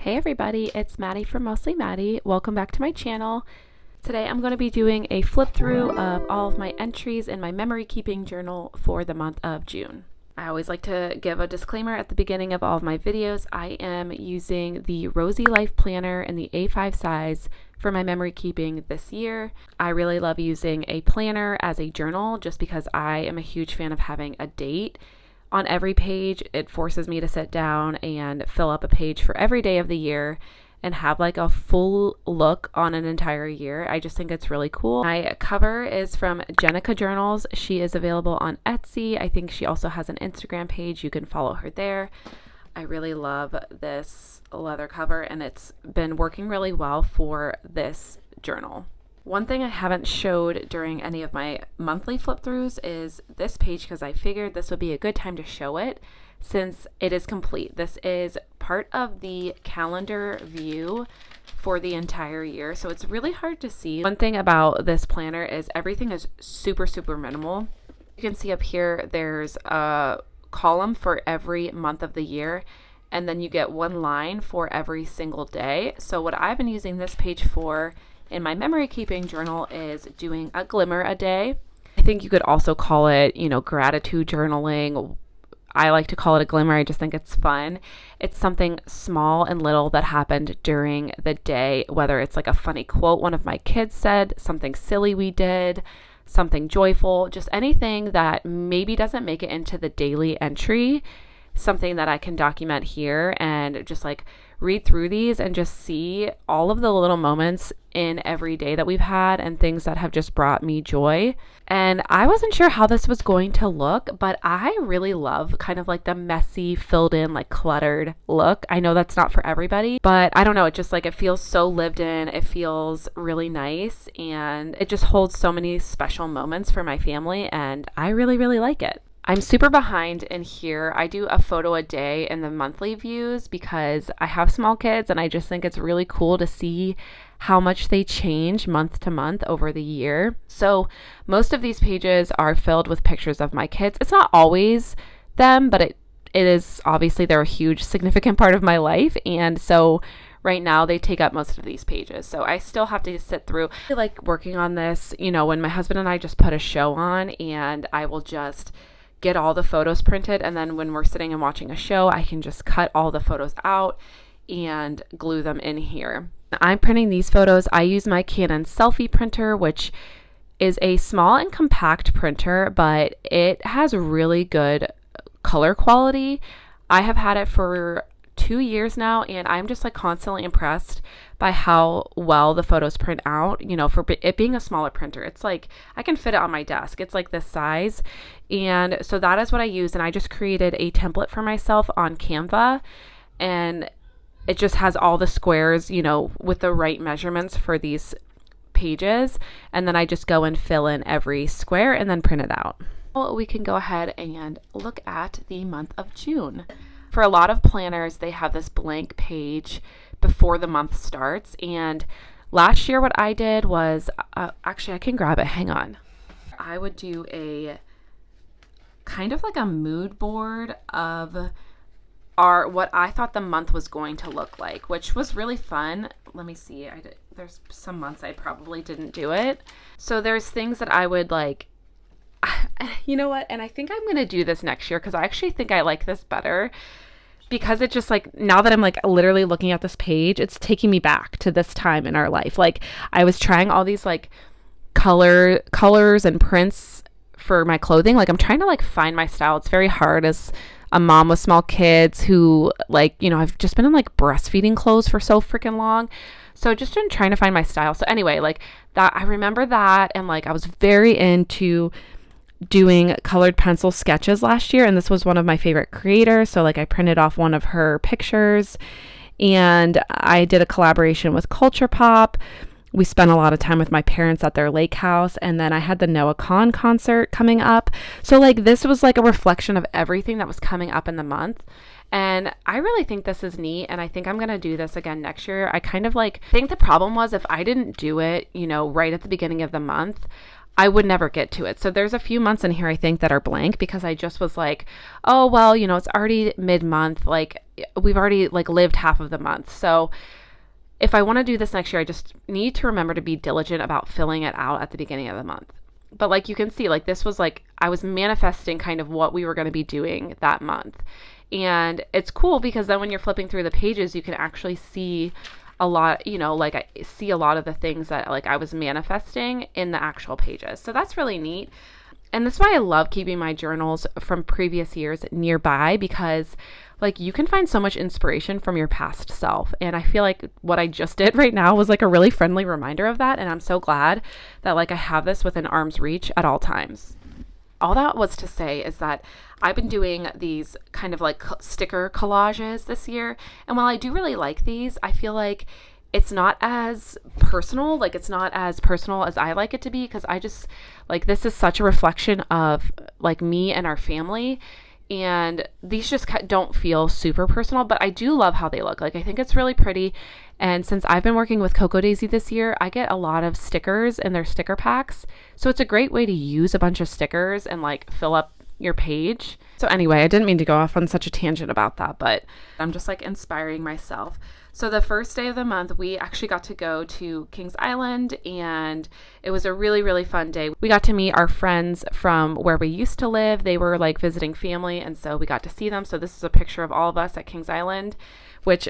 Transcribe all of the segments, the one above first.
Hey everybody, it's Maddie from Mostly Maddie. Welcome back to my channel. Today I'm going to be doing a flip through of all of my entries in my memory keeping journal for the month of June. I always like to give a disclaimer at the beginning of all of my videos. I am using the Rosy Life Planner in the A5 size for my memory keeping this year. I really love using a planner as a journal just because I am a huge fan of having a date on every page. It forces me to sit down and fill up a page for every day of the year and have like a full look on an entire year. I just think it's really cool. My cover is from Jenica Journals. She is available on Etsy. I think she also has an Instagram page. You can follow her there. I really love this leather cover and it's been working really well for this journal. One thing I haven't showed during any of my monthly flip throughs is this page because I figured this would be a good time to show it since it is complete. This is part of the calendar view for the entire year, so it's really hard to see. One thing about this planner is everything is super minimal. You can see up here there's a column for every month of the year, and then you get one line for every single day. So what I've been using this page for in my memory keeping journal is doing a glimmer a day. I think you could also call it, gratitude journaling. I like to call it a glimmer. I just think it's fun. It's something small and little that happened during the day, whether it's like a funny quote one of my kids said, something silly we did, something joyful, just anything that maybe doesn't make it into the daily entry, something that I can document here and just like read through these and just see all of the little moments in every day that we've had and things that have just brought me joy. And I wasn't sure how this was going to look, but I really love kind of like the messy, filled in, like cluttered look. I know that's not for everybody, but I don't know. It just like, it feels so lived in. It feels really nice and it just holds so many special moments for my family and I really like it. I'm super behind in here. I do a photo a day in the monthly views because I have small kids and I just think it's really cool to see how much they change month to month over the year. So most of these pages are filled with pictures of my kids. It's not always them, but it is obviously they're a huge significant part of my life. And so right now they take up most of these pages. So I still have to sit through. I like working on this, when my husband and I just put a show on and I will just get all the photos printed, and then when we're sitting and watching a show I can just cut all the photos out and glue them in here. I'm printing these photos. I use my Canon selfie printer, which is a small and compact printer, but it has really good color quality. I have had it for 2 years now and I'm just like constantly impressed by how well the photos print out. For it being a smaller printer, it's like I can fit it on my desk. It's like this size, and so that is what I use. And I just created a template for myself on Canva, and it just has all the squares with the right measurements for these pages, and then I just go and fill in every square and then print it out. Well, we can go ahead and look at the month of June. For a lot of planners, they have this blank page before the month starts. And last year what I did was, actually I can grab it, hang on. I would do a kind of like a mood board of what I thought the month was going to look like, which was really fun. Let me see, there's some months I probably didn't do it. So there's things that I would like, you know what? And I think I'm going to do this next year because I actually think I like this better because it just like, now that I'm like literally looking at this page, it's taking me back to this time in our life. Like I was trying all these like colors and prints for my clothing. Like I'm trying to like find my style. It's very hard as a mom with small kids who like, I've just been in like breastfeeding clothes for so freaking long. So just been trying to find my style. So anyway, like that, I remember that. And like, I was very into doing colored pencil sketches last year, and this was one of my favorite creators, so like I printed off one of her pictures and I did a collaboration with Culture Pop. We spent a lot of time with my parents at their lake house, and then I had the Noah Kahan concert coming up, so like this was like a reflection of everything that was coming up in the month. And I really think this is neat, and I think I'm going to do this again next year. I kind of like think the problem was if I didn't do it, right at the beginning of the month, I would never get to it. So there's a few months in here, I think, that are blank because I just was like, oh, well, you know, it's already mid-month. Like, we've already like lived half of the month. So if I want to do this next year, I just need to remember to be diligent about filling it out at the beginning of the month. But like you can see, like this was like, I was manifesting kind of what we were going to be doing that month. And it's cool because then when you're flipping through the pages, you can actually see a lot, you know, like I see a lot of the things that like I was manifesting in the actual pages. So that's really neat. And that's why I love keeping my journals from previous years nearby, because like you can find so much inspiration from your past self. And I feel like what I just did right now was like a really friendly reminder of that. And I'm so glad that like I have this within arm's reach at all times. All that was to say is that I've been doing these kind of like sticker collages this year. And while I do really like these, I feel like it's not as personal. Like it's not as personal as I like it to be, because I just like, this is such a reflection of like me and our family. And these just don't feel super personal, but I do love how they look. Like, I think it's really pretty. And since I've been working with Cocoa Daisy this year, I get a lot of stickers in their sticker packs. So it's a great way to use a bunch of stickers and like fill up your page. So anyway, I didn't mean to go off on such a tangent about that, but I'm just like inspiring myself. So the first day of the month, we actually got to go to Kings Island, and it was a really, really fun day. We got to meet our friends from where we used to live. They were like visiting family, and so we got to see them. So this is a picture of all of us at Kings Island, which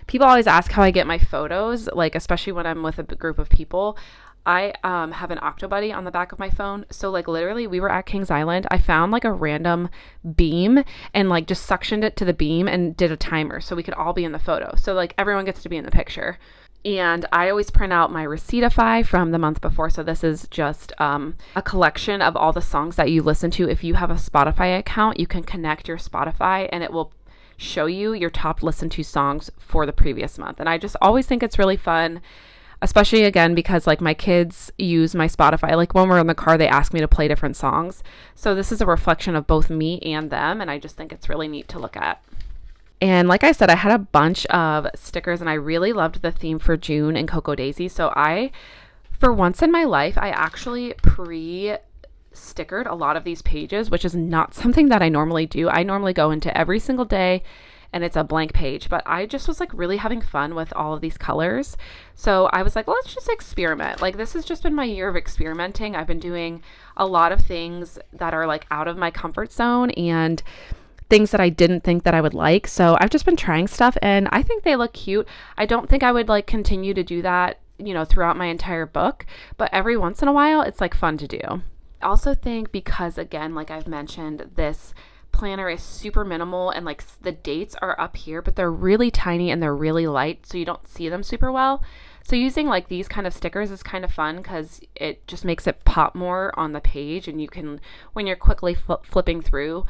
people always ask how I get my photos, like especially when I'm with a group of people. I have an Octobuddy on the back of my phone. So like literally we were at Kings Island. I found like a random beam and like just suctioned it to the beam and did a timer so we could all be in the photo. So like everyone gets to be in the picture. And I always print out my Receiptify from the month before. So this is just a collection of all the songs that you listen to. If you have a Spotify account, you can connect your Spotify and it will show you your top listened to songs for the previous month. And I just always think it's really fun. Especially again, because like my kids use my Spotify, like when we're in the car, they ask me to play different songs. So this is a reflection of both me and them. And I just think it's really neat to look at. And like I said, I had a bunch of stickers and I really loved the theme for June and Cocoa Daisy. So for once in my life, I actually pre-stickered a lot of these pages, which is not something that I normally do. I normally go into every single day and it's a blank page, but I just was like really having fun with all of these colors. So I was like, well, let's just experiment. Like this has just been my year of experimenting. I've been doing a lot of things that are like out of my comfort zone and things that I didn't think that I would like. So I've just been trying stuff and I think they look cute. I don't think I would like continue to do that, you know, throughout my entire book, but every once in a while it's like fun to do. I also think because again, like I've mentioned, this planner is super minimal and like the dates are up here, but they're really tiny and they're really light, so you don't see them super well. So using like these kind of stickers is kind of fun because it just makes it pop more on the page, and you can, when you're quickly flipping through,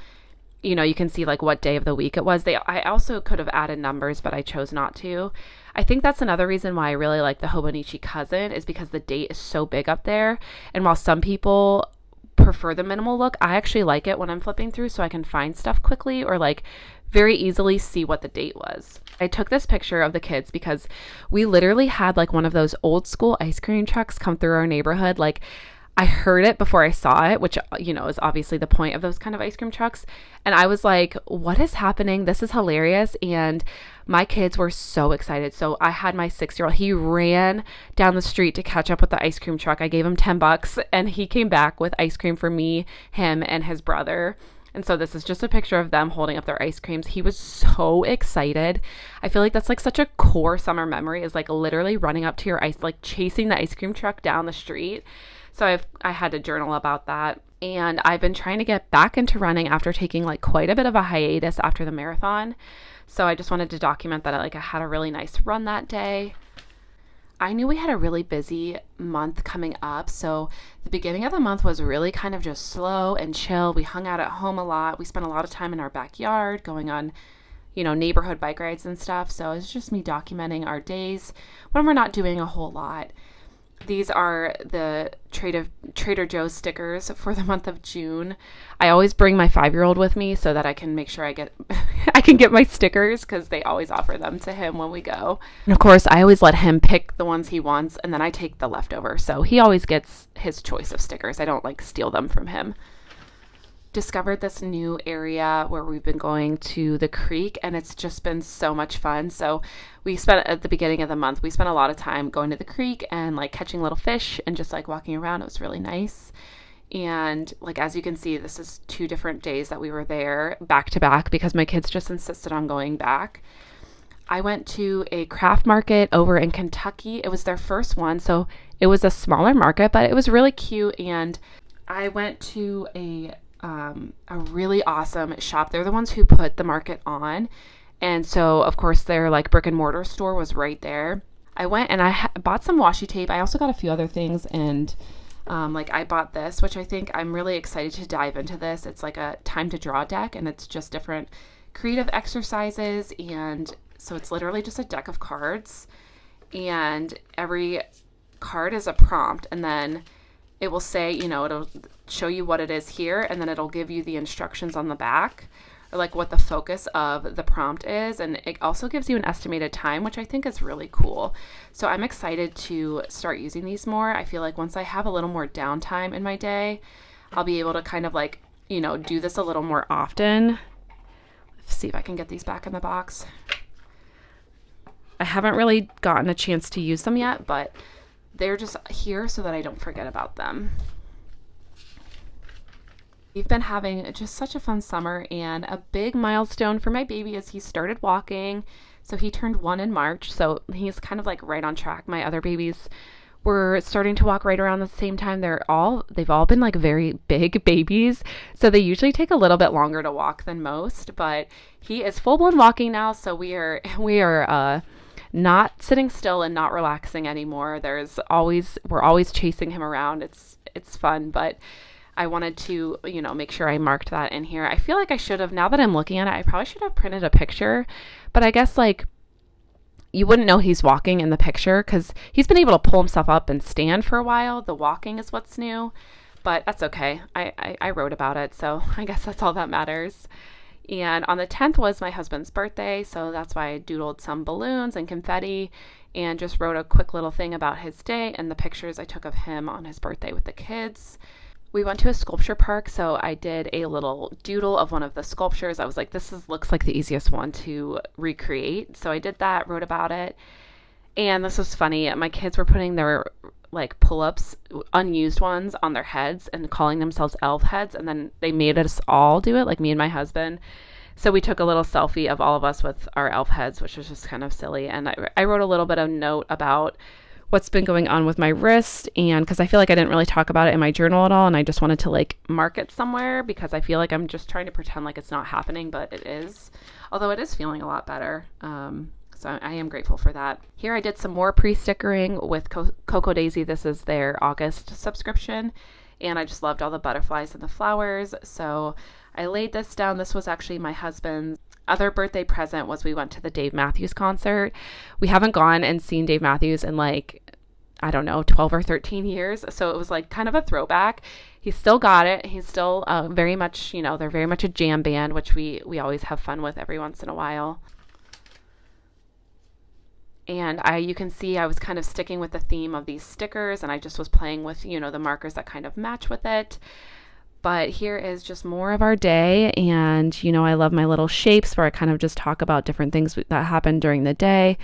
you know, you can see like what day of the week it was. I also could have added numbers, but I chose not to. I think that's another reason why I really like the Hobonichi Cousin, is because the date is so big up there. And while some people prefer the minimal look, I actually like it when I'm flipping through so I can find stuff quickly or like very easily see what the date was. I took this picture of the kids because we literally had like one of those old school ice cream trucks come through our neighborhood. Like I heard it before I saw it, which, you know, is obviously the point of those kind of ice cream trucks. And I was like, what is happening? This is hilarious. And my kids were so excited. So I had my 6-year-old, he ran down the street to catch up with the ice cream truck. I gave him $10 and he came back with ice cream for me, him, and his brother. And so this is just a picture of them holding up their ice creams. He was so excited. I feel like that's like such a core summer memory, is like literally running up to your like chasing the ice cream truck down the street. So I had to journal about that. And I've been trying to get back into running after taking like quite a bit of a hiatus after the marathon. So I just wanted to document that I had a really nice run that day. I knew we had a really busy month coming up. So the beginning of the month was really kind of just slow and chill. We hung out at home a lot. We spent a lot of time in our backyard going on, you know, neighborhood bike rides and stuff. So it's just me documenting our days when we're not doing a whole lot. These are the Trader Joe's stickers for the month of June. I always bring my 5-year-old with me so that I can make sure I get I can get my stickers because they always offer them to him when we go. And of course, I always let him pick the ones he wants and then I take the leftover. So he always gets his choice of stickers. I don't like steal them from him. Discovered this new area where we've been going to the creek and it's just been so much fun. So we spent at the beginning of the month, we spent a lot of time going to the creek and like catching little fish and just like walking around. It was really nice. And like, as you can see, this is 2 different days that we were there back to back because my kids just insisted on going back. I went to a craft market over in Kentucky. It was their first one. So it was a smaller market, but it was really cute. And I went to a really awesome shop. They're the ones who put the market on. And so, of course, their like brick and mortar store was right there. I went and I bought some washi tape. I also got a few other things. And like I bought this, which I think I'm really excited to dive into this. It's like a time to draw deck and it's just different creative exercises. And so it's literally just a deck of cards and every card is a prompt. And then it will say, you know, it'll show you what it is here, and then it'll give you the instructions on the back, or like what the focus of the prompt is, and it also gives you an estimated time, which I think is really cool. So I'm excited to start using these more. I feel like once I have a little more downtime in my day, I'll be able to kind of like, you know, do this a little more often. Let's see if I can get these back in the box. I haven't really gotten a chance to use them yet, but they're just here so that I don't forget about them. We've been having just such a fun summer, and a big milestone for my baby is he started walking. So he turned 1 in March, so he's kind of like right on track. My other babies were starting to walk right around the same time. They've all been like very big babies, so they usually take a little bit longer to walk than most, but he is full-blown walking now, so we are not sitting still and not relaxing anymore. We're always chasing him around. It's fun, but I wanted to, you know, make sure I marked that in here. I feel like I should have, now that I'm looking at it, I probably should have printed a picture, but I guess like you wouldn't know he's walking in the picture because he's been able to pull himself up and stand for a while. The walking is what's new, but that's okay. I wrote about it, so I guess that's all that matters. And on the 10th was my husband's birthday, so that's why I doodled some balloons and confetti and just wrote a quick little thing about his day and the pictures I took of him on his birthday with the kids. We went to a sculpture park, so I did a little doodle of one of the sculptures. I was like, looks like the easiest one to recreate. So I did that, wrote about it. And this was funny. My kids were putting their like pull-ups, unused ones, on their heads and calling themselves elf heads. And then they made us all do it, like me and my husband. So we took a little selfie of all of us with our elf heads, which was just kind of silly. And I wrote a little bit of note about what's been going on with my wrist, and because I feel like I didn't really talk about it in my journal at all, and I just wanted to like mark it somewhere because I feel like I'm just trying to pretend like it's not happening, but it is, although it is feeling a lot better. So I am grateful for that. Here I did some more pre-stickering with Cocoa Daisy. This is their August subscription, and I just loved all the butterflies and the flowers, so I laid this down. This was actually my husband's other birthday present. Was we went to the Dave Matthews concert. We haven't gone and seen Dave Matthews in like, I don't know, 12 or 13 years. So it was like kind of a throwback. He's still got it. He's still very much, you know, they're very much a jam band, which we always have fun with every once in a while. And you can see I was kind of sticking with the theme of these stickers, and I just was playing with, you know, the markers that kind of match with it. But here is just more of our day, and, you know, I love my little shapes where I kind of just talk about different things that happened during the day.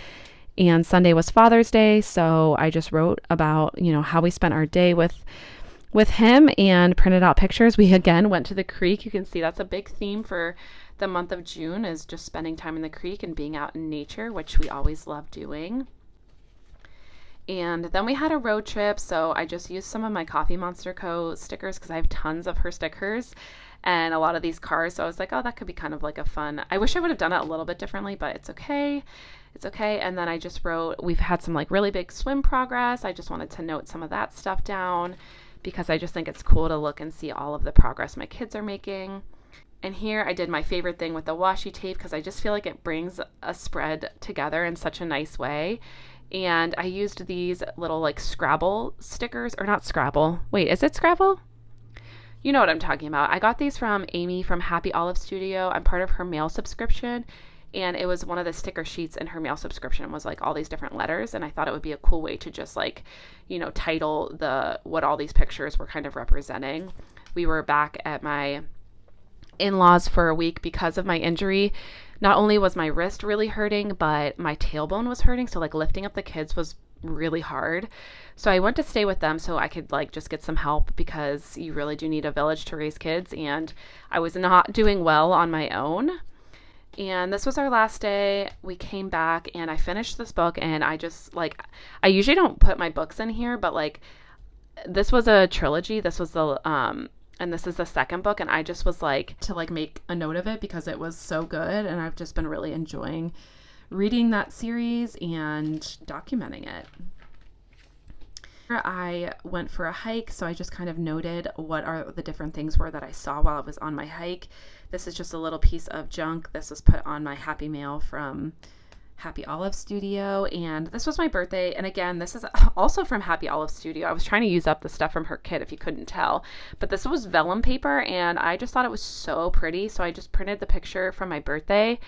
And Sunday was Father's Day, so I just wrote about, you know, how we spent our day with him and printed out pictures. We again went to the creek. You can see that's a big theme for the month of June, is just spending time in the creek and being out in nature, which we always love doing. And then we had a road trip, so I just used some of my Coffee Monster Co. stickers because I have tons of her stickers and a lot of these cars. So I was like, oh, that could be kind of like a fun. I wish I would have done it a little bit differently, but it's okay. It's okay. And then I just wrote, we've had some like really big swim progress. I just wanted to note some of that stuff down because I just think it's cool to look and see all of the progress my kids are making. And here I did my favorite thing with the washi tape because I just feel like it brings a spread together in such a nice way. And I used these little like Scrabble stickers, or not Scrabble. Wait, is it Scrabble? You know what I'm talking about. I got these from Amy from Happy Olive Studio. I'm part of her mail subscription, and it was one of the sticker sheets in her mail subscription was like all these different letters, and I thought it would be a cool way to just like, you know, title what all these pictures were kind of representing. We were back at my in-laws for a week because of my injury. Not only was my wrist really hurting, but my tailbone was hurting, so like lifting up the kids was really hard. So I went to stay with them so I could like just get some help, because you really do need a village to raise kids, and I was not doing well on my own. And this was our last day. We came back and I finished this book, and I just like, I usually don't put my books in here, but like this was a trilogy. This was the and this is the second book, and I just was like to like make a note of it because it was so good, and I've just been really enjoying reading that series and documenting it. I went for a hike, so I just kind of noted what are the different things were that I saw while I was on my hike. This is just a little piece of junk. This was put on my Happy Mail from Happy Olive Studio, and this was my birthday. And again, this is also from Happy Olive Studio. I was trying to use up the stuff from her kit if you couldn't tell, but this was vellum paper, and I just thought it was so pretty, so I just printed the picture from my birthday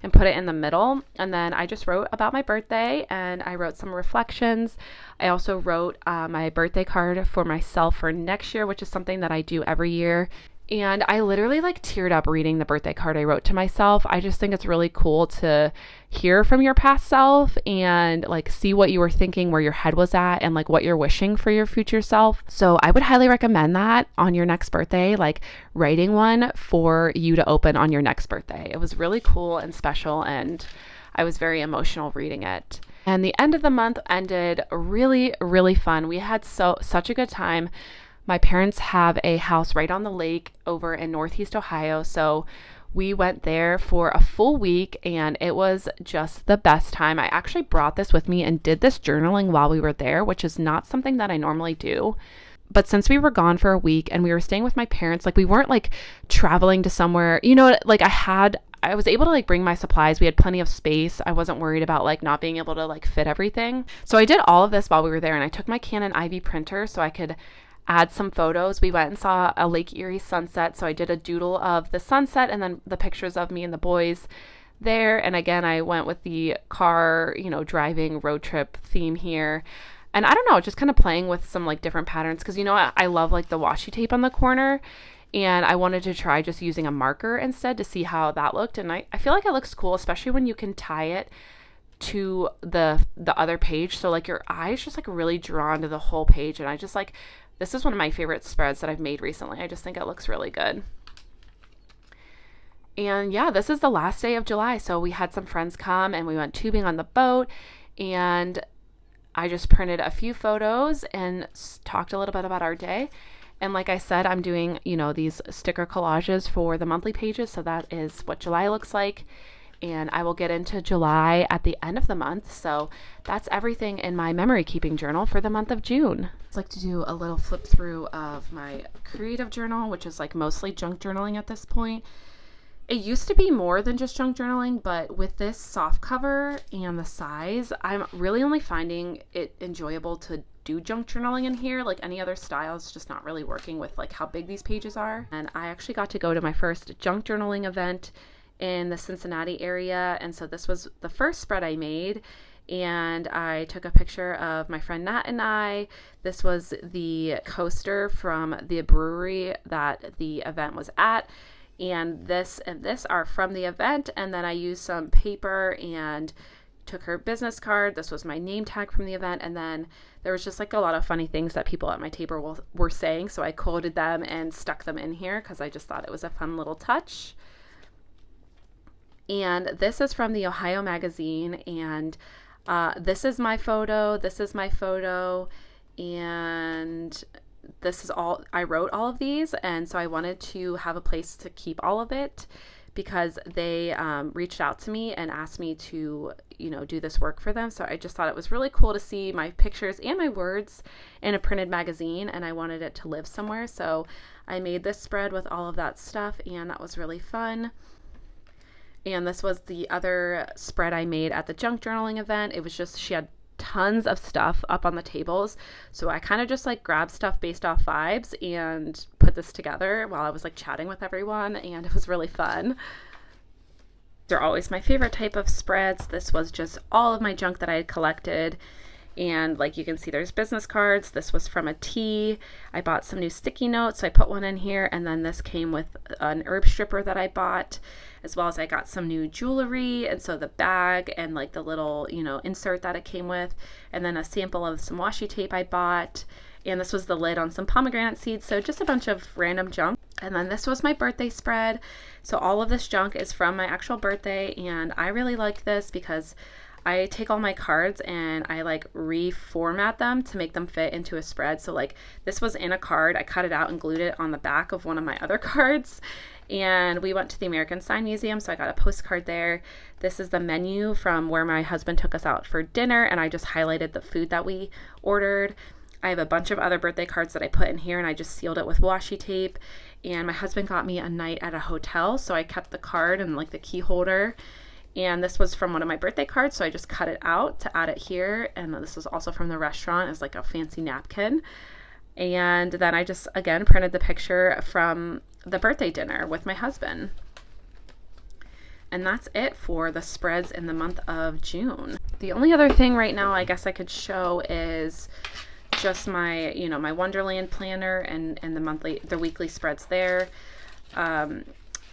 and put it in the middle. And then I just wrote about my birthday, and I wrote some reflections. I also wrote my birthday card for myself for next year, which is something that I do every year. And I literally like teared up reading the birthday card I wrote to myself. I just think it's really cool to hear from your past self and like see what you were thinking, where your head was at, and like what you're wishing for your future self. So I would highly recommend that on your next birthday, like writing one for you to open on your next birthday. It was really cool and special, and I was very emotional reading it. And the end of the month ended really, really fun. We had such a good time. My parents have a house right on the lake over in Northeast Ohio, so we went there for a full week, and it was just the best time. I actually brought this with me and did this journaling while we were there, which is not something that I normally do. But since we were gone for a week and we were staying with my parents, like we weren't like traveling to somewhere, you know, like I was able to like bring my supplies. We had plenty of space. I wasn't worried about like not being able to like fit everything. So I did all of this while we were there, and I took my Canon IV printer so I could add some photos. We went and saw a Lake Erie sunset, so I did a doodle of the sunset and then the pictures of me and the boys there. And again, I went with the car, you know, driving road trip theme here. And I don't know, just kind of playing with some like different patterns, because you know I love like the washi tape on the corner, and I wanted to try just using a marker instead to see how that looked. And I feel like it looks cool, especially when you can tie it to the other page, so like your eyes just like really drawn to the whole page. And I just like, this is one of my favorite spreads that I've made recently. I just think it looks really good. And yeah, this is the last day of July. So we had some friends come and we went tubing on the boat, and I just printed a few photos and talked a little bit about our day. And like I said, I'm doing, you know, these sticker collages for the monthly pages. So that is what July looks like. And I will get into July at the end of the month. So that's everything in my memory keeping journal for the month of June. I'd like to do a little flip through of my creative journal, which is like mostly junk journaling at this point. It used to be more than just junk journaling, but with this soft cover and the size, I'm really only finding it enjoyable to do junk journaling in here. Like any other style is just not really working with like how big these pages are. And I actually got to go to my first junk journaling event in the Cincinnati area, and so this was the first spread I made, and I took a picture of my friend Nat and I. This was the coaster from the brewery that the event was at, and this are from the event. And then I used some paper and took her business card. This was my name tag from the event, and then there was just like a lot of funny things that people at my table were saying, so I quoted them and stuck them in here because I just thought it was a fun little touch. And this is from the Ohio Magazine, and this is my photo, and this is all, I wrote all of these, and so I wanted to have a place to keep all of it because they reached out to me and asked me to, you know, do this work for them. So I just thought it was really cool to see my pictures and my words in a printed magazine, and I wanted it to live somewhere. So I made this spread with all of that stuff, and that was really fun. And this was the other spread I made at the junk journaling event. It was just, she had tons of stuff up on the tables. So I kind of just like grabbed stuff based off vibes and put this together while I was like chatting with everyone, and it was really fun. They're always my favorite type of spreads. This was just all of my junk that I had collected. And like you can see, there's business cards. This was from a tea. I bought some new sticky notes, so I put one in here. And then this came with an herb stripper that I bought, as well as I got some new jewelry. And so the bag and like the little, insert that it came with. And then a sample of some washi tape I bought. And this was the lid on some pomegranate seeds. So just a bunch of random junk. And then this was my birthday spread. So all of this junk is from my actual birthday. And I really like this because I take all my cards and I like reformat them to make them fit into a spread. So like this was in a card. I cut it out and glued it on the back of one of my other cards. And we went to the American Sign Museum, so I got a postcard there. This is the menu from where my husband took us out for dinner, and I just highlighted the food that we ordered. I have a bunch of other birthday cards that I put in here, and I just sealed it with washi tape. And my husband got me a night at a hotel, so I kept the card and like the key holder. And this was from one of my birthday cards, so I just cut it out to add it here. And this was also from the restaurant as like a fancy napkin. And then I just, again, printed the picture from the birthday dinner with my husband. And that's it for the spreads in the month of June. The only other thing right now I guess I could show is just my, my Wonderland planner and the weekly spreads there.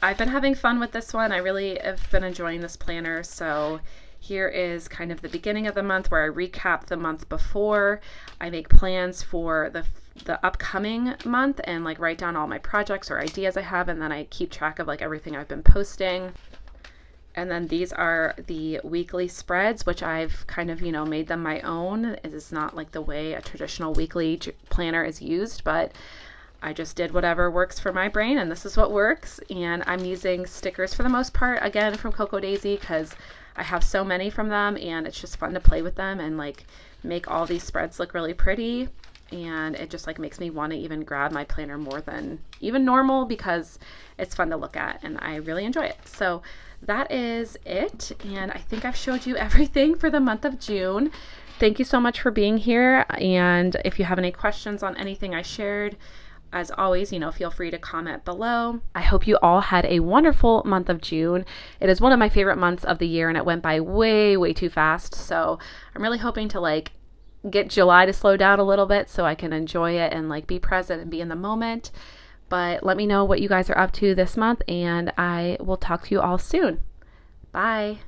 I've been having fun with this one. I really have been enjoying this planner. So here is kind of the beginning of the month where I recap the month before. I make plans for the upcoming month and like write down all my projects or ideas I have, and then I keep track of like everything I've been posting. And then these are the weekly spreads, which I've kind of, made them my own. It is not like the way a traditional weekly planner is used, but I just did whatever works for my brain, and this is what works. And I'm using stickers for the most part, again, from Cocoa Daisy, because I have so many from them, and it's just fun to play with them and like make all these spreads look really pretty. And it just like makes me want to even grab my planner more than even normal because it's fun to look at and I really enjoy it. So that is it. And I think I've showed you everything for the month of June. Thank you so much for being here. And if you have any questions on anything I shared, as always, feel free to comment below. I hope you all had a wonderful month of June. It is one of my favorite months of the year, and it went by way, way too fast. So I'm really hoping to like get July to slow down a little bit so I can enjoy it and like be present and be in the moment. But let me know what you guys are up to this month, and I will talk to you all soon. Bye.